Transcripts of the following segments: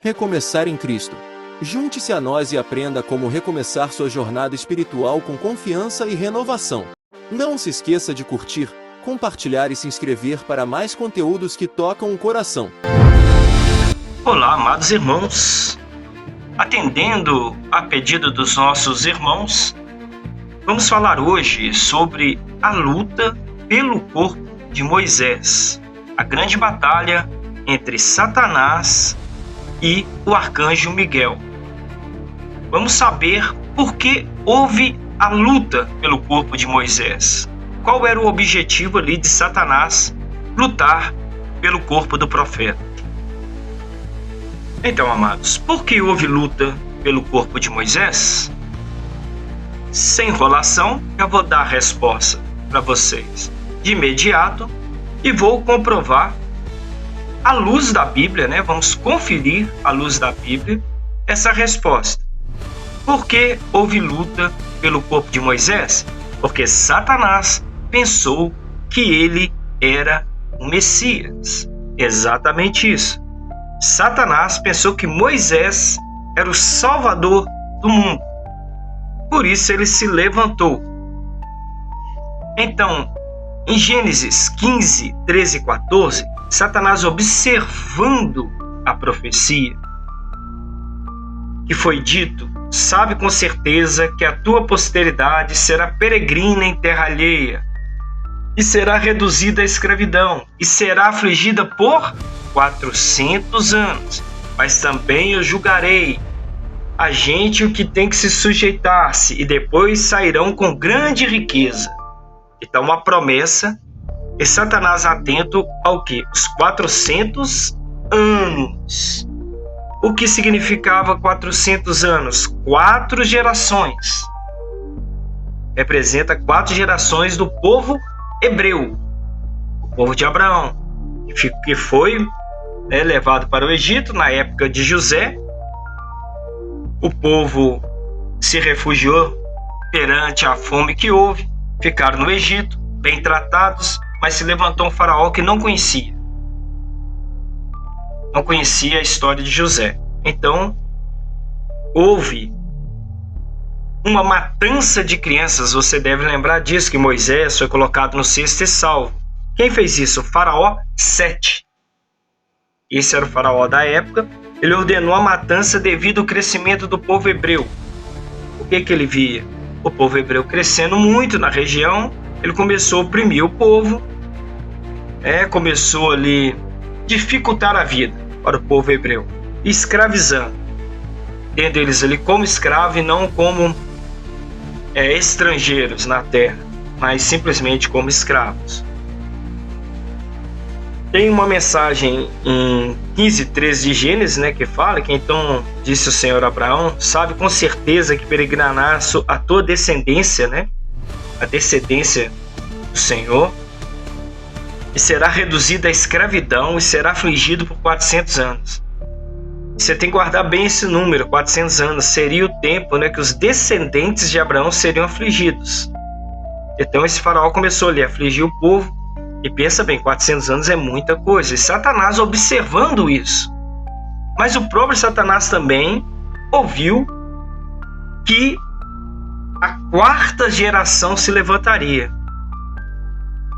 Recomeçar em Cristo. Junte-se a nós e aprenda como recomeçar sua jornada espiritual com confiança e renovação. Não se esqueça de curtir, compartilhar e se inscrever para mais conteúdos que tocam o coração. Olá, amados irmãos. Atendendo a pedido dos nossos irmãos, vamos falar hoje sobre a luta pelo corpo de Moisés, a grande batalha entre Satanás e o arcanjo Miguel. Vamos saber por que houve a luta pelo corpo de Moisés. Qual era o objetivo ali de Satanás lutar pelo corpo do profeta? Então, amados, por que houve luta pelo corpo de Moisés? Sem enrolação, eu vou dar a resposta para vocês de imediato e vou comprovar à luz da Bíblia, né? Vamos conferir à luz da Bíblia essa resposta. Por que houve luta pelo corpo de Moisés? Porque Satanás pensou que ele era o Messias. Exatamente isso. Satanás pensou que Moisés era o Salvador do mundo. Por isso ele se levantou. Então, em Gênesis 15, 13 e 14, Satanás, observando a profecia que foi dito, sabe com certeza que a tua posteridade será peregrina em terra alheia e será reduzida à escravidão e será afligida por 400 anos. Mas também eu julgarei a gente o que tem que se sujeitar-se e depois sairão com grande riqueza. Então, uma promessa. E Satanás atento ao que? Os 400 anos. O que significava 400 anos? 4 gerações. Representa 4 gerações do povo hebreu. O povo de Abraão, que foi levado para o Egito na época de José. O povo se refugiou perante a fome que houve. Ficaram no Egito, bem tratados. Mas se levantou um faraó que não conhecia a história de José. Então, houve uma matança de crianças. Você deve lembrar disso, que Moisés foi colocado no cesto e salvo. Quem fez isso? O faraó Sete. Esse era o faraó da época. Ele ordenou a matança devido ao crescimento do povo hebreu. O que ele via? O povo hebreu crescendo muito na região. Ele começou a oprimir o povo, começou ali dificultar a vida para o povo hebreu, escravizando, tendo eles ali como escravos e não como estrangeiros na terra, mas simplesmente como escravos. Tem uma mensagem em 15:13 de Gênesis, que fala que então disse o Senhor a Abraão: sabe com certeza que peregrinará a tua descendência, a descendência do Senhor, e será reduzido à escravidão e será afligido por 400 anos. Você tem que guardar bem esse número, 400 anos. Seria o tempo que os descendentes de Abraão seriam afligidos. Então esse faraó começou ali a afligir o povo. E pensa bem, 400 anos é muita coisa. E Satanás observando isso. Mas o próprio Satanás também ouviu que a 4ª geração se levantaria.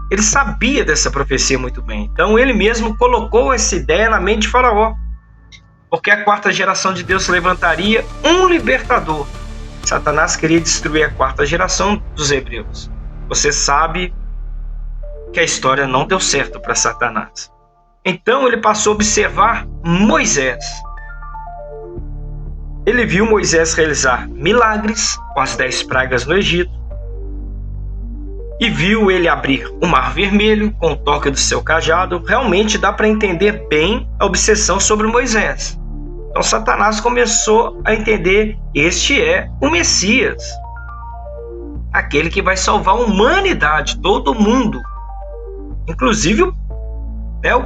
Ele sabia dessa profecia muito bem. Então ele mesmo colocou essa ideia na mente de Faraó. Porque a 4ª geração de Deus se levantaria um libertador. Satanás queria destruir a 4ª geração dos hebreus. Você sabe que a história não deu certo para Satanás. Então ele passou a observar Moisés. Ele viu Moisés realizar milagres com as 10 pragas no Egito. E viu ele abrir o Mar Vermelho com o toque do seu cajado. Realmente dá para entender bem a obsessão sobre Moisés. Então Satanás começou a entender: este é o Messias, aquele que vai salvar a humanidade, todo mundo, inclusive o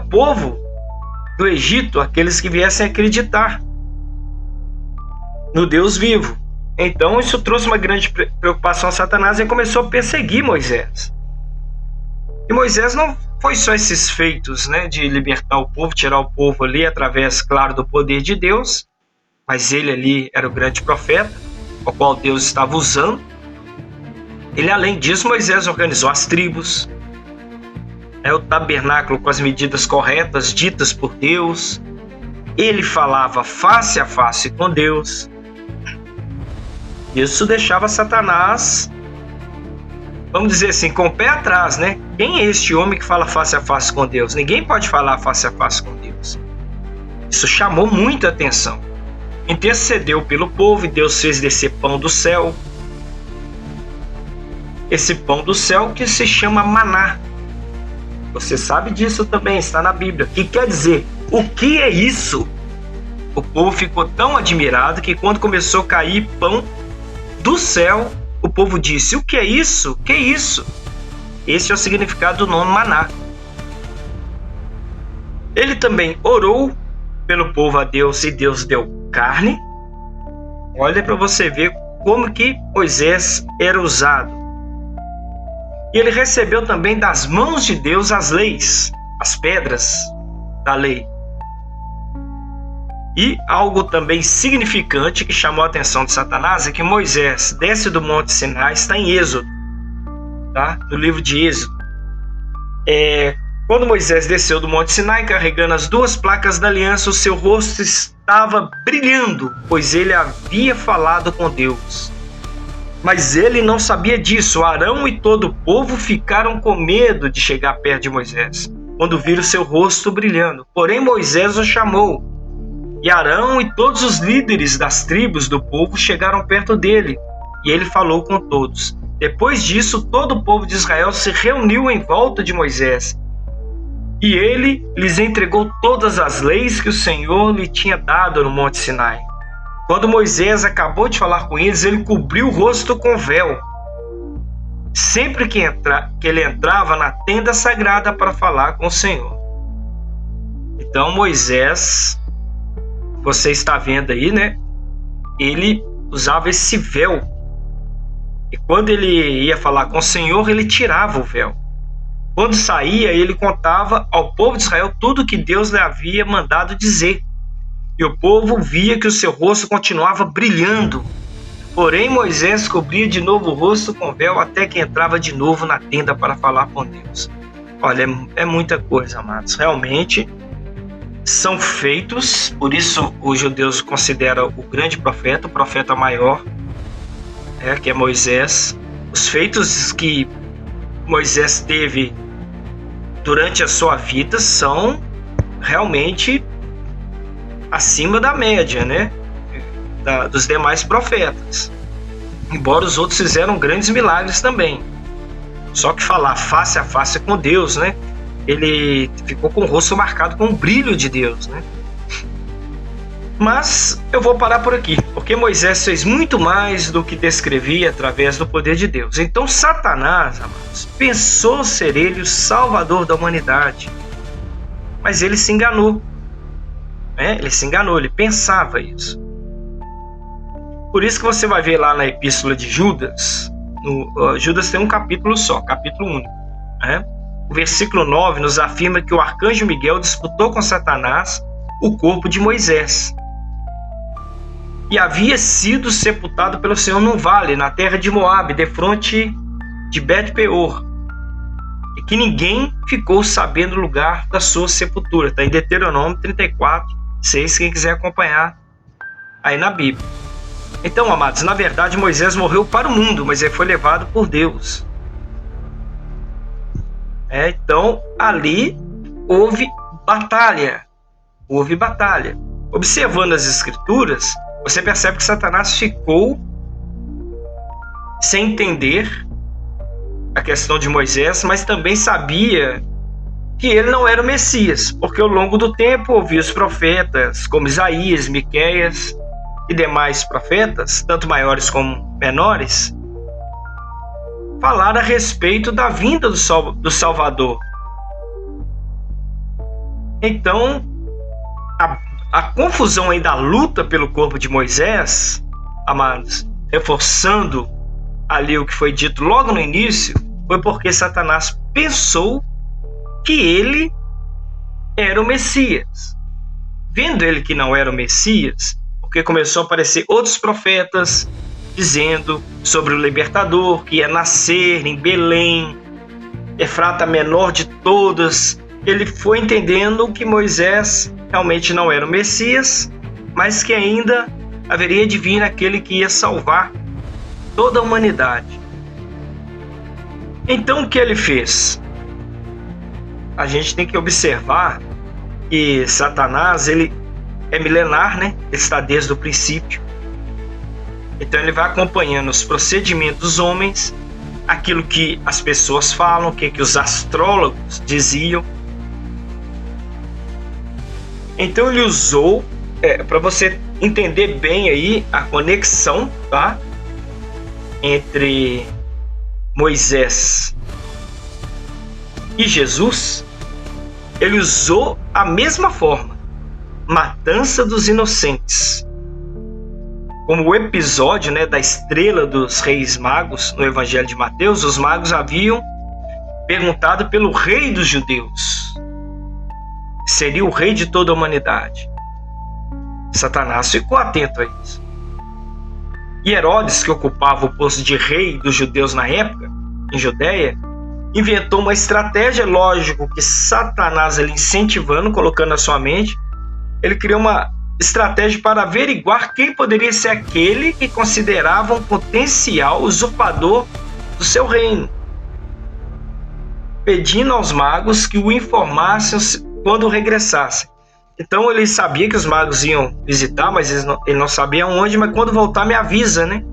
povo do Egito, aqueles que viessem acreditar no Deus vivo. Então isso trouxe uma grande preocupação a Satanás e começou a perseguir Moisés. E Moisés não foi só esses feitos, né, de libertar o povo, tirar o povo ali através, claro, do poder de Deus, mas ele ali era o grande profeta, o qual Deus estava usando. Ele, além disso, Moisés organizou as tribos, o tabernáculo com as medidas corretas ditas por Deus. Ele falava face a face com Deus. Isso deixava Satanás, vamos dizer assim, com o pé atrás, né? Quem é este homem que fala face a face com Deus? Ninguém pode falar face a face com Deus. Isso chamou muita atenção. Intercedeu pelo povo e Deus fez descer pão do céu. Esse pão do céu que se chama maná. Você sabe disso também, está na Bíblia. Que quer dizer, o que é isso? O povo ficou tão admirado que quando começou a cair pão do céu, o povo disse: o que é isso? Que é isso? Esse é o significado do nome maná. Ele também orou pelo povo a Deus e Deus deu carne. Olha para você ver como que Moisés era usado. E ele recebeu também das mãos de Deus as leis, as pedras da lei. E algo também significante que chamou a atenção de Satanás é que Moisés desce do Monte Sinai, está em Êxodo, tá? No livro de Êxodo. Quando Moisés desceu do Monte Sinai carregando as 2 placas da aliança, o seu rosto estava brilhando, pois ele havia falado com Deus. Mas ele não sabia disso. Arão e todo o povo ficaram com medo de chegar perto de Moisés, quando viram seu rosto brilhando. Porém Moisés o chamou. E Arão e todos os líderes das tribos do povo chegaram perto dele, e ele falou com todos. Depois disso, todo o povo de Israel se reuniu em volta de Moisés, e ele lhes entregou todas as leis que o Senhor lhe tinha dado no Monte Sinai. Quando Moisés acabou de falar com eles, ele cobriu o rosto com véu, sempre que ele entrava na tenda sagrada para falar com o Senhor. Então Moisés, você está vendo aí, né? Ele usava esse véu. E quando ele ia falar com o Senhor, ele tirava o véu. Quando saía, ele contava ao povo de Israel tudo o que Deus lhe havia mandado dizer. E o povo via que o seu rosto continuava brilhando. Porém, Moisés cobria de novo o rosto com véu até que entrava de novo na tenda para falar com Deus. Olha, é muita coisa, amados. Realmente são feitos, por isso os judeus consideram o grande profeta, o profeta maior, que é Moisés. Os feitos que Moisés teve durante a sua vida são realmente acima da média, né? Dos demais profetas. Embora os outros fizeram grandes milagres também. Só que falar face a face com Deus, né? Ele ficou com o rosto marcado com o brilho de Deus, né? Mas eu vou parar por aqui, porque Moisés fez muito mais do que descrevia através do poder de Deus. Então Satanás, amados, pensou ser ele o salvador da humanidade. Mas ele se enganou. Ele se enganou, ele pensava isso. Por isso que você vai ver lá na epístola de Judas, Judas tem um capítulo só, capítulo único. O versículo 9 nos afirma que o arcanjo Miguel disputou com Satanás o corpo de Moisés. E havia sido sepultado pelo Senhor num vale, na terra de Moabe, defronte de Bet-peor. E que ninguém ficou sabendo o lugar da sua sepultura. Está em Deuteronômio 34:6, quem quiser acompanhar aí na Bíblia. Então, amados, na verdade Moisés morreu para o mundo, mas ele foi levado por Deus. Então, ali houve batalha. Observando as escrituras, você percebe que Satanás ficou sem entender a questão de Moisés, mas também sabia que ele não era o Messias, porque ao longo do tempo ouviu os profetas como Isaías, Miqueias e demais profetas, tanto maiores como menores, falar a respeito da vinda do Salvador. Então, a confusão aí da luta pelo corpo de Moisés, amados, reforçando ali o que foi dito logo no início, foi porque Satanás pensou que ele era o Messias. Vendo ele que não era o Messias, porque começou a aparecer outros profetas dizendo sobre o libertador que ia nascer em Belém, Efrata, menor de todas, ele foi entendendo que Moisés realmente não era o Messias, mas que ainda haveria de vir aquele que ia salvar toda a humanidade. Então o que ele fez? A gente tem que observar que Satanás, ele é milenar, né? Ele está desde o princípio. Então ele vai acompanhando os procedimentos dos homens, aquilo que as pessoas falam, o que os astrólogos diziam. Então ele usou, para você entender bem aí a conexão, tá? Entre Moisés e Jesus, ele usou a mesma forma, matança dos inocentes. Como o episódio, né, da estrela dos reis magos no Evangelho de Mateus, os magos haviam perguntado pelo rei dos judeus. Seria o rei de toda a humanidade. Satanás ficou atento a isso. E Herodes, que ocupava o posto de rei dos judeus na época, em Judeia, inventou uma estratégia, lógico que Satanás, ele incentivando, colocando na sua mente, ele criou uma estratégia para averiguar quem poderia ser aquele que considerava um potencial usurpador do seu reino, pedindo aos magos que o informassem quando regressassem. Então ele sabia que os magos iam visitar, mas ele não sabia onde, mas quando voltar me avisa, né?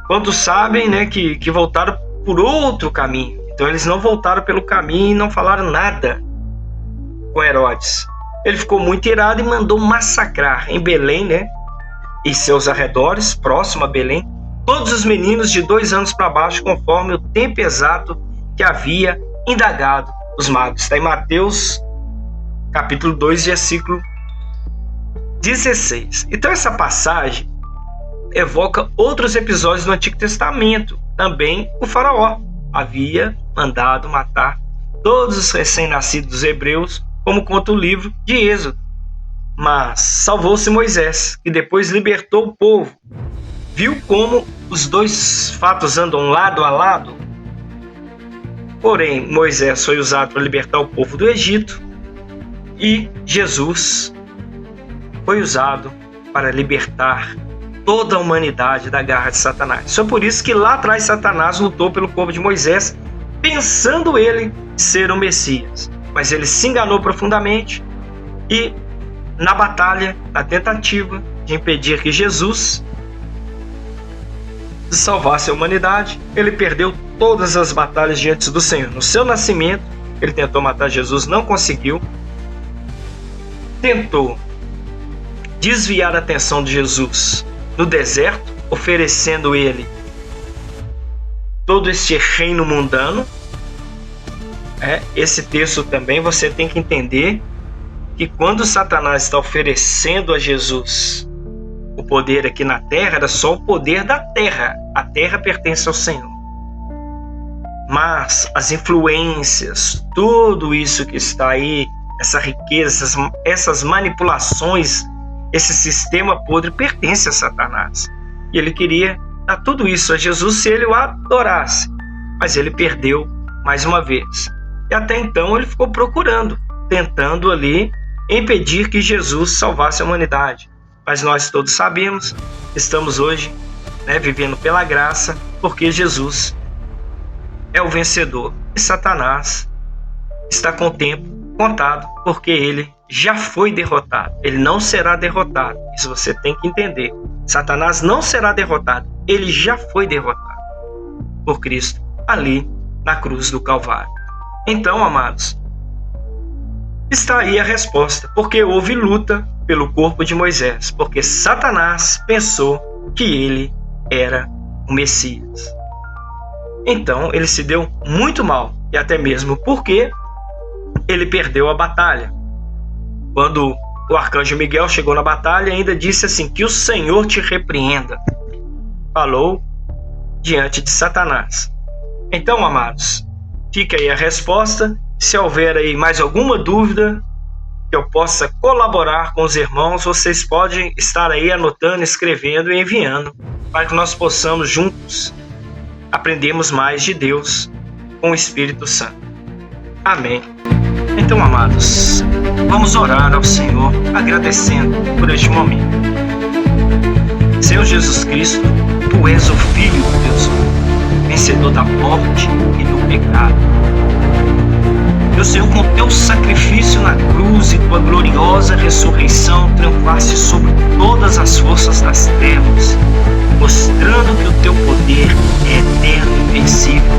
Quando sabem, né, que voltaram por outro caminho. Então eles não voltaram pelo caminho e não falaram nada com Herodes. Ele ficou muito irado e mandou massacrar em Belém, né, e seus arredores, próximo a Belém, todos os meninos de 2 anos para baixo, conforme o tempo exato que havia indagado os magos. Está em Mateus, capítulo 2, versículo 16. Então essa passagem evoca outros episódios do Antigo Testamento. Também o faraó havia mandado matar todos os recém-nascidos dos hebreus, como conta o livro de Êxodo. Mas salvou-se Moisés, que depois libertou o povo. Viu como os dois fatos andam lado a lado? Porém, Moisés foi usado para libertar o povo do Egito e Jesus foi usado para libertar toda a humanidade da garra de Satanás. Foi por isso que lá atrás Satanás lutou pelo povo de Moisés, pensando ele ser o Messias. Mas ele se enganou profundamente e, na batalha, na tentativa de impedir que Jesus salvasse a humanidade, ele perdeu todas as batalhas diante do Senhor. No seu nascimento, ele tentou matar Jesus, não conseguiu. Tentou desviar a atenção de Jesus no deserto, oferecendo ele todo este reino mundano. Esse texto também você tem que entender que quando Satanás está oferecendo a Jesus o poder aqui na terra, era só o poder da terra. A terra pertence ao Senhor. Mas as influências, tudo isso que está aí, essa riqueza, essas manipulações, esse sistema podre pertence a Satanás. E ele queria dar tudo isso a Jesus se ele o adorasse. Mas ele perdeu mais uma vez. E até então ele ficou procurando, tentando ali impedir que Jesus salvasse a humanidade. Mas nós todos sabemos, estamos hoje, vivendo pela graça, porque Jesus é o vencedor. E Satanás está com o tempo contado, porque ele já foi derrotado. Ele não será derrotado. Isso você tem que entender. Satanás não será derrotado. Ele já foi derrotado por Cristo ali na cruz do Calvário. Então, amados, está aí a resposta. Porque houve luta pelo corpo de Moisés. Porque Satanás pensou que ele era o Messias. Então, ele se deu muito mal. E até mesmo porque ele perdeu a batalha. Quando o arcanjo Miguel chegou na batalha, ainda disse assim: que o Senhor te repreenda. Falou diante de Satanás. Então, amados, fica aí a resposta. Se houver aí mais alguma dúvida que eu possa colaborar com os irmãos, vocês podem estar aí anotando, escrevendo e enviando, para que nós possamos juntos aprendermos mais de Deus com o Espírito Santo. Amém. Então, amados, vamos orar ao Senhor, agradecendo por este momento. Senhor Jesus Cristo, Tu és o Filho de Deus, vencedor da morte e do pecado. Meu Senhor, com Teu sacrifício na cruz e Tua gloriosa ressurreição, triunfaste sobre todas as forças das trevas, mostrando que o Teu poder é eterno e invencível.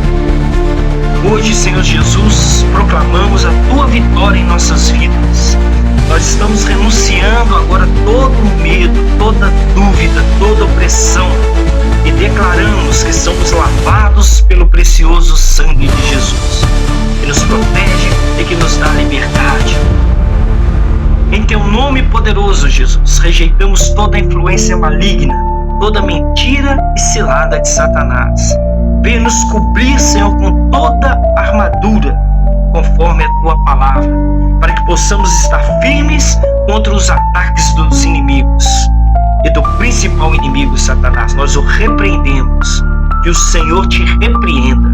Hoje, Senhor Jesus, proclamamos a Tua vitória em nossas vidas. Nós estamos renunciando agora todo medo, toda dúvida, toda opressão e declaramos que somos lavados pelo precioso sangue de Jesus, que nos protege e que nos dá liberdade. Em Teu nome poderoso, Jesus, rejeitamos toda influência maligna, toda mentira e cilada de Satanás. Venha nos cobrir, Senhor, com toda a armadura, conforme a Tua palavra, para que possamos estar firmes contra os ataques dos inimigos. E do principal inimigo, Satanás, nós o repreendemos. Que o Senhor te repreenda.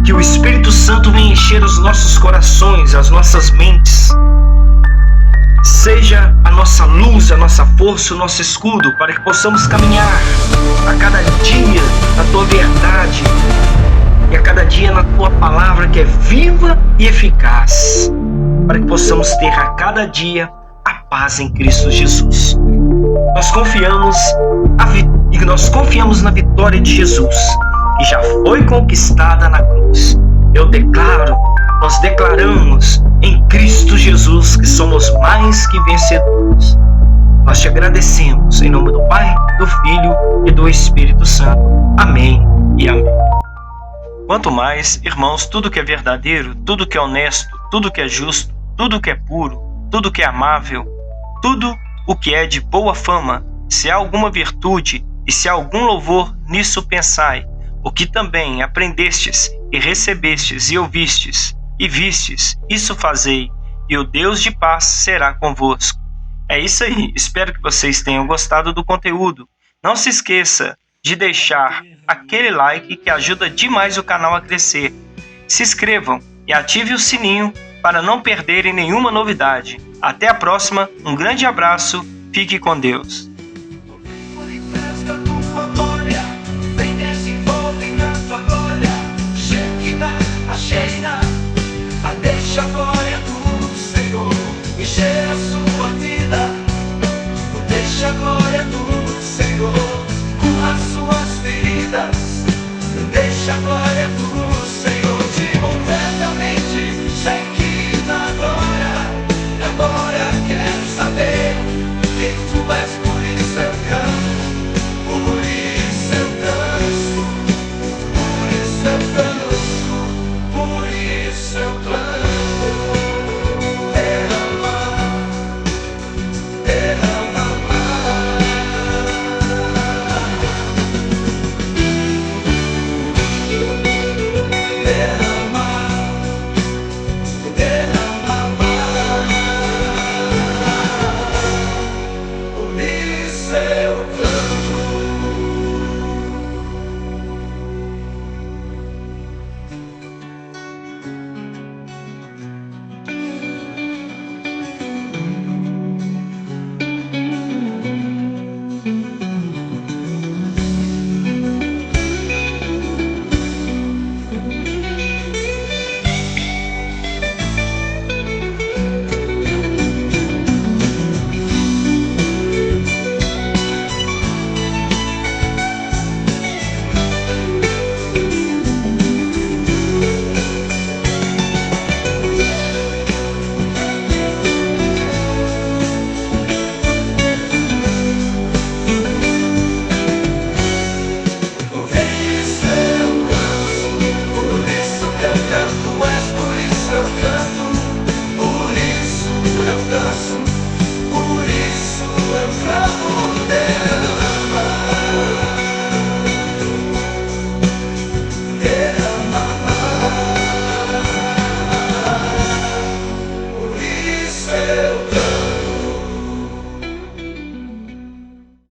Que o Espírito Santo venha encher os nossos corações, as nossas mentes. Seja a nossa luz, a nossa força, o nosso escudo, para que possamos caminhar a cada dia na Tua verdade e a cada dia na Tua palavra, que é viva e eficaz, para que possamos ter a cada dia a paz em Cristo Jesus. Nós confiamos na vitória de Jesus, que já foi conquistada na cruz. Nós declaramos em Cristo Jesus que somos mais que vencedores. Nós te agradecemos em nome do Pai, do Filho e do Espírito Santo. Amém e amém. Quanto mais, irmãos, tudo que é verdadeiro, tudo que é honesto, tudo que é justo, tudo que é puro, tudo que é amável, tudo o que é de boa fama, se há alguma virtude e se há algum louvor, nisso pensai, o que também aprendestes e recebestes e ouvistes e vistes, isso fazei, e o Deus de paz será convosco. É isso aí, espero que vocês tenham gostado do conteúdo. Não se esqueça de deixar aquele like que ajuda demais o canal a crescer. Se inscrevam e ative o sininho para não perderem nenhuma novidade. Até a próxima, um grande abraço, fique com Deus. Deixa a glória do Senhor encher a sua vida. Deixa a glória do Senhor curar suas feridas. Deixa a glória do